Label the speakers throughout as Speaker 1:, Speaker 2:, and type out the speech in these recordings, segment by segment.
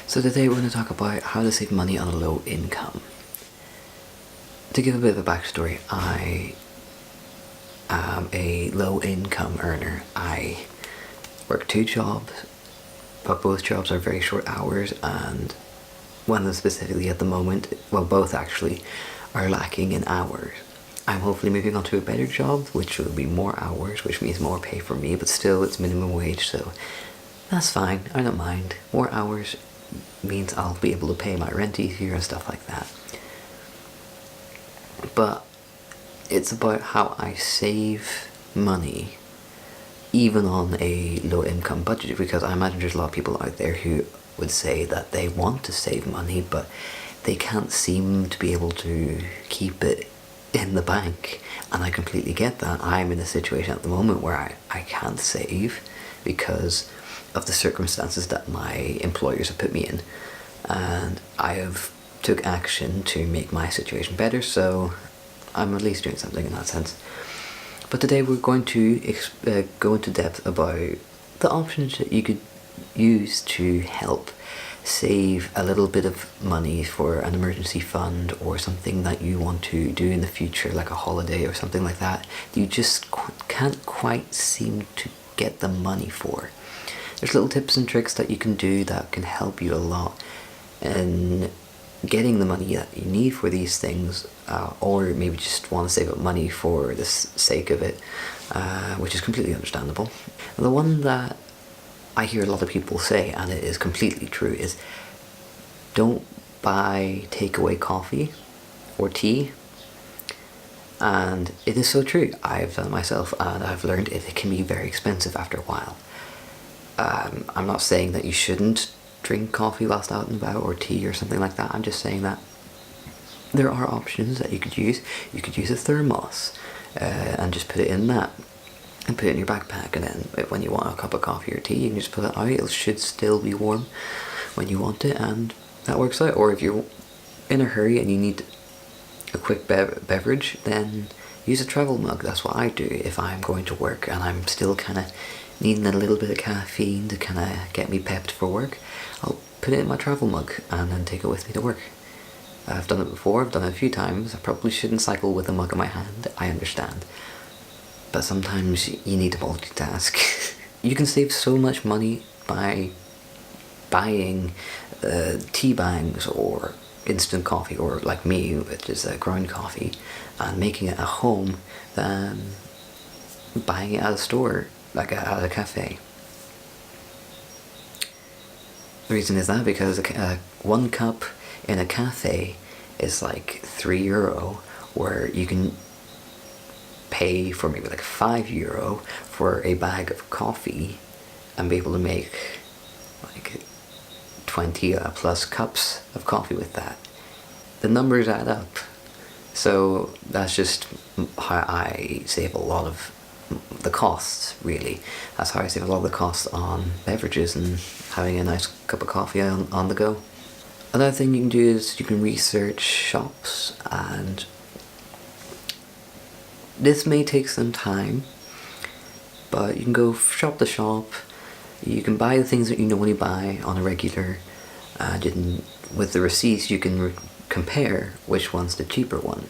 Speaker 1: So today we're going to talk about how to save money on a low income. To give a bit of a backstory, I am a low income earner. I work 2 jobs, but both jobs are very short hours, and one of them specifically at the moment, well, both actually, are lacking in hours. I'm hopefully moving on to a better job, which will be more hours, which means more pay for me, but still it's minimum wage, so that's fine. I don't mind. More hours means I'll be able to pay my rent easier and stuff like that. But it's about how I save money even on a low income budget, because I imagine there's a lot of people out there who would say that they want to save money but they can't seem to be able to keep it in the bank, and I completely get that. I'm in a situation at the moment where I can't save because of the circumstances that my employers have put me in, and I have took action to make my situation better, so I'm at least doing something in that sense. But today we're going to go into depth about the options that you could use to help save a little bit of money for an emergency fund or something that you want to do in the future, like a holiday or something like that. You just can't quite seem to get the money for. There's little tips and tricks that you can do that can help you a lot in getting the money that you need for these things, or maybe just want to save up money for the sake of it, which is completely understandable. And the one that I hear a lot of people say, and it is completely true, is don't buy takeaway coffee or tea. And it is so true. I've done it myself, and I've learned it can be very expensive after a while. I'm not saying that you shouldn't drink coffee whilst out and about, or tea or something like that. I'm just saying that there are options that you could use. You could use a thermos and just put it in that and put it in your backpack, and then when you want a cup of coffee or tea you can just put it out. It should still be warm when you want it, and that works out. Or if you're in a hurry and you need a quick beverage, then use a travel mug. That's what I do if I'm going to work and I'm still kind of needing a little bit of caffeine to kind of get me pepped for work. I'll put it in my travel mug and then take it with me to work. I've done it before, I've done it a few times. I probably shouldn't cycle with a mug in my hand, I understand. But sometimes you need to multitask. You can save so much money by buying tea bags or instant coffee, or like me, which is ground coffee, and making it at home than buying it at a store, like at a cafe. The reason is that because one cup in a cafe is like €3, where you can pay for maybe like €5 for a bag of coffee and be able to make like 20 plus cups of coffee with that. The numbers add up. So that's just how I save a lot of the costs, really. That's how I save a lot of the costs on beverages and having a nice cup of coffee on the go. Another thing you can do is you can research shops, and this may take some time, but you can go shop to shop. You can buy the things that you normally buy on a regular, and with the receipts you can compare which one's the cheaper one.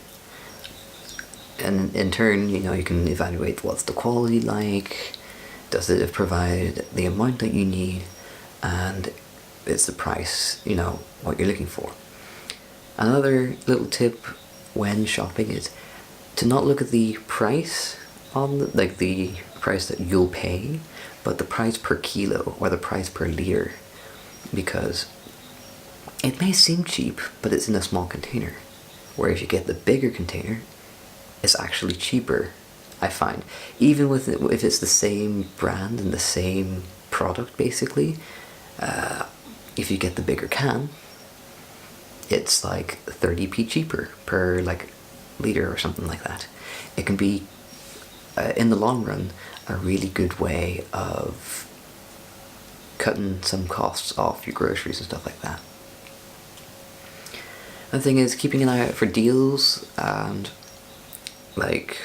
Speaker 1: And in turn, you can evaluate what's the quality like, does it provide the amount that you need, and it's the price, what you're looking for. Another little tip when shopping is to not look at the price the price that you'll pay, but the price per kilo or the price per liter, because it may seem cheap, but it's in a small container. Where if you get the bigger container, it's actually cheaper, I find. Even if it's the same brand and the same product, basically, if you get the bigger can, it's like 30p cheaper per liter or something like that. It can be, in the long run, a really good way of cutting some costs off your groceries and stuff like that. The thing is keeping an eye out for deals and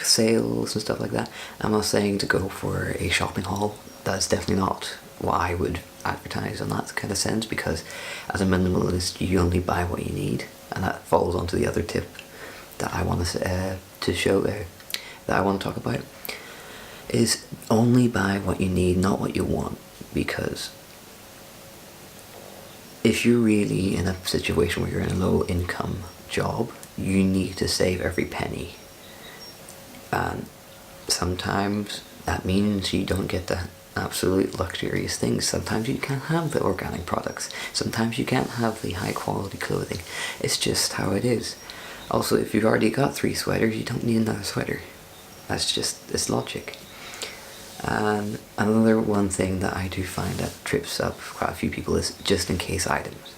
Speaker 1: sales and stuff like that. I'm not saying to go for a shopping haul. That's definitely not what I would advertised in that kind of sense, because as a minimalist you only buy what you need, and that falls onto the other tip that I want to show that I want to talk about, is only buy what you need, not what you want. Because if you're really in a situation where you're in a low income job, you need to save every penny, and sometimes that means you don't get the absolute luxurious things. Sometimes you can't have the organic products, sometimes you can't have the high quality clothing. It's just how it is. Also, if you've already got 3 sweaters, you don't need another sweater. It's logic. And another one thing that I do find that trips up quite a few people is just in case items.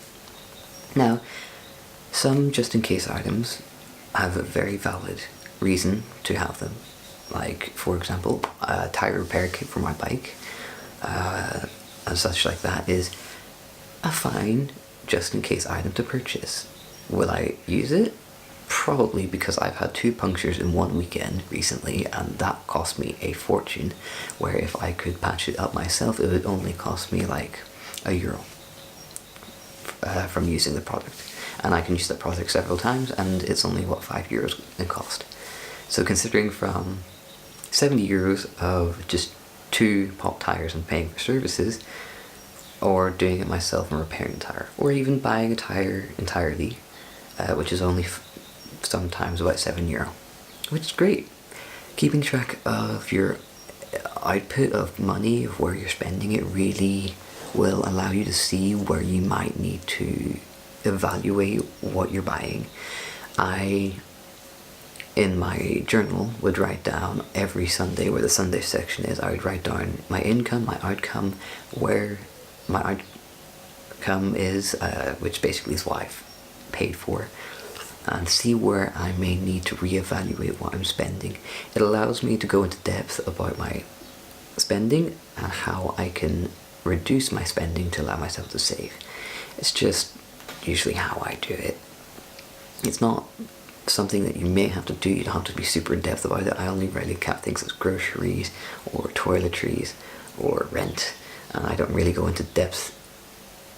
Speaker 1: Now, some just in case items have a very valid reason to have them. Like, for example, a tire repair kit for my bike, and such like that is a fine just in case item to purchase. Will I use it? Probably, because I've had 2 punctures in one weekend recently, and that cost me a fortune, where if I could patch it up myself, it would only cost me like €1 from using the product. And I can use that product several times, and it's only, what, €5 in cost. So considering from €70 of just 2 pop tires and paying for services, or doing it myself and repairing the tire, or even buying a tire entirely, which is only sometimes about €7, which is great. Keeping track of your output of money, of where you're spending it, really will allow you to see where you might need to evaluate what you're buying. I, in my journal, would write down every Sunday, where the Sunday section is, I would write down my income, my outcome, where my outcome is, which basically is what I've paid for, and see where I may need to reevaluate what I'm spending. It allows me to go into depth about my spending and how I can reduce my spending to allow myself to save. It's just usually how I do it. It's not something that you may have to do. You don't have to be super in depth about it. I only really count things as groceries or toiletries or rent, and I don't really go into depth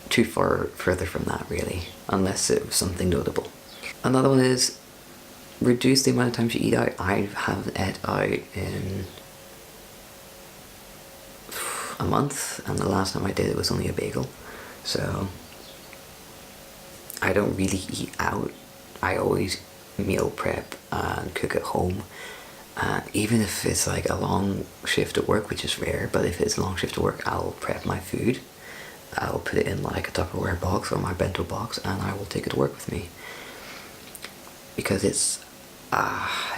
Speaker 1: too far further from that, really, unless it was something notable. Another one is reduce the amount of times you eat out. I haven't ate out in a month, and the last time I did it was only a bagel. So I don't really eat out. I always meal prep and cook at home. And even if it's like a long shift at work, which is rare, but if it's a long shift at work, I'll prep my food. I'll put it in like a Tupperware box or my bento box, and I will take it to work with me. Because it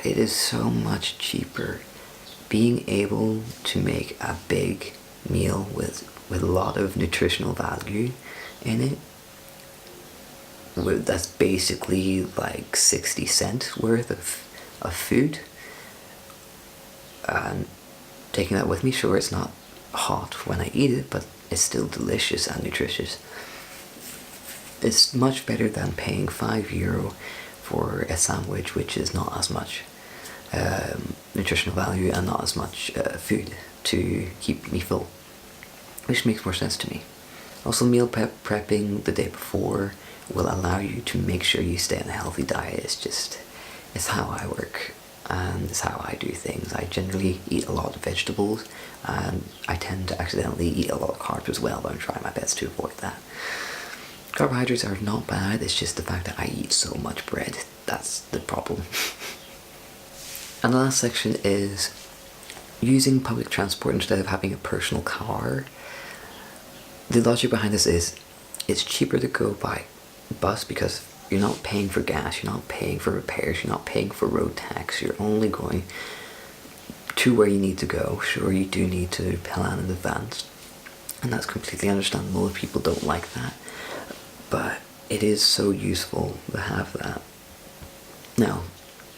Speaker 1: is so much cheaper being able to make a big meal with a lot of nutritional value in it. That's basically like 60 cents worth of food, and taking that with me. Sure, it's not hot when I eat it, but it's still delicious and nutritious. It's much better than paying €5 for a sandwich, which is not as much nutritional value and not as much food to keep me full, which makes more sense to me. Also, meal prepping the day before will allow you to make sure you stay on a healthy diet. It's how I work, and it's how I do things. I generally eat a lot of vegetables, and I tend to accidentally eat a lot of carbs as well, but I'm trying my best to avoid that. Carbohydrates are not bad, it's just the fact that I eat so much bread. That's the problem. And the last section is using public transport instead of having a personal car. The logic behind this is it's cheaper to go by bus because you're not paying for gas, you're not paying for repairs, you're not paying for road tax, you're only going to where you need to go. Sure, you do need to plan in advance, and that's completely understandable if people don't like that, but it is so useful to have that. Now,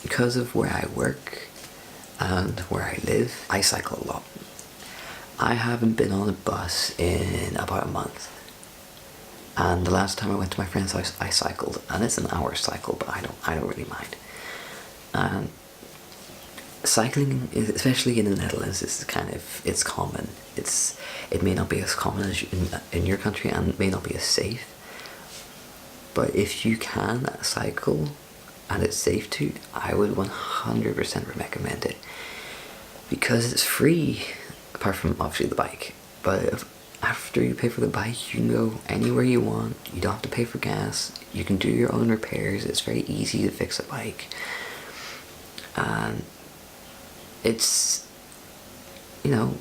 Speaker 1: because of where I work and where I live, I cycle a lot. I haven't been on a bus in about a month, and the last time I went to my friend's house I cycled, and it's an hour cycle, but I don't really mind. And cycling, especially in the Netherlands, it's common. It may not be as common as in your country, and it may not be as safe. But if you can cycle and it's safe to, I would 100% recommend it, because it's free, apart from obviously the bike. But after you pay for the bike, you can go anywhere you want. You don't have to pay for gas. You can do your own repairs. It's very easy to fix a bike, and it's, you know,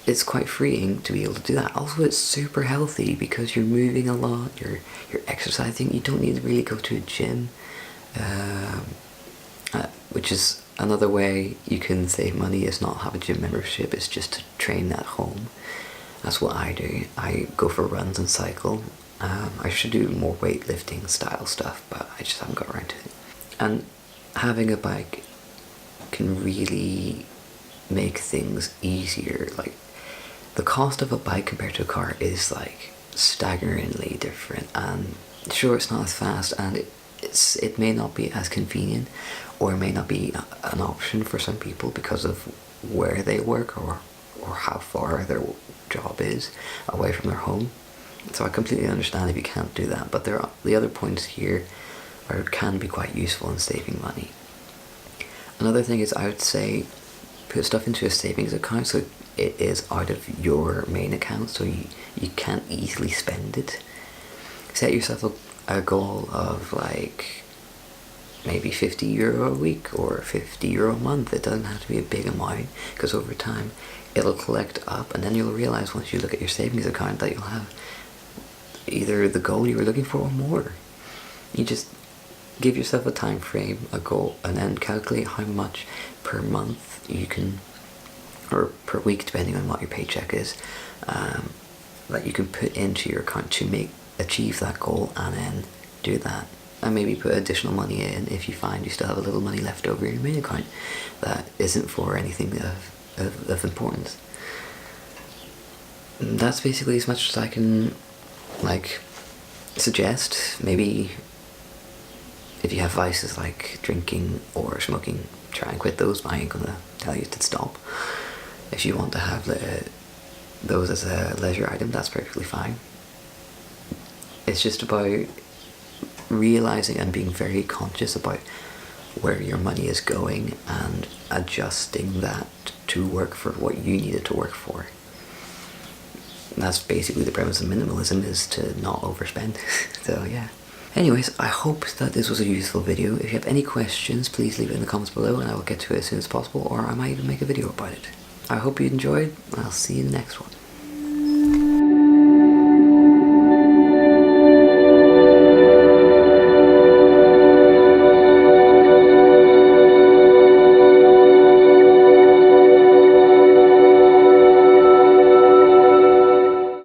Speaker 1: it's quite freeing to be able to do that. Also, it's super healthy because you're moving a lot, you're exercising. You don't need to really go to a gym, which is another way you can save money, is not have a gym membership. It's just to train at home. That's what I do. I go for runs and cycle. I should do more weightlifting style stuff, but I just haven't got around to it. And having a bike can really make things easier. Like, the cost of a bike compared to a car is like staggeringly different, and sure, it's not as fast, and it may not be as convenient, or it may not be an option for some people because of where they work, or how far their job is away from their home. So I completely understand if you can't do that, but there are the other points here where it can be quite useful in saving money. Another thing is, I would say, put stuff into a savings account so it is out of your main account, so you can't easily spend it. Set yourself a goal of like maybe €50 a week or €50 a month. It doesn't have to be a big amount, because over time it'll collect up, and then you'll realize once you look at your savings account that you'll have either the goal you were looking for or more. You just give yourself a time frame, a goal, and then calculate how much per month you can, or per week depending on what your paycheck is, that you can put into your account to achieve that goal, and then do that. And maybe put additional money in if you find you still have a little money left over in your main account that isn't for anything of importance. And that's basically as much as I can suggest. Maybe if you have vices like drinking or smoking, try and quit those. I ain't gonna tell you to stop. If you want to have those as a leisure item, that's perfectly fine. It's just about realizing and being very conscious about where your money is going and adjusting that to work for what you need it to work for. And that's basically the premise of minimalism, is to not overspend. So yeah. Anyways, I hope that this was a useful video. If you have any questions, please leave it in the comments below and I will get to it as soon as possible, or I might even make a video about it. I hope you enjoyed, and I'll see you in the next one.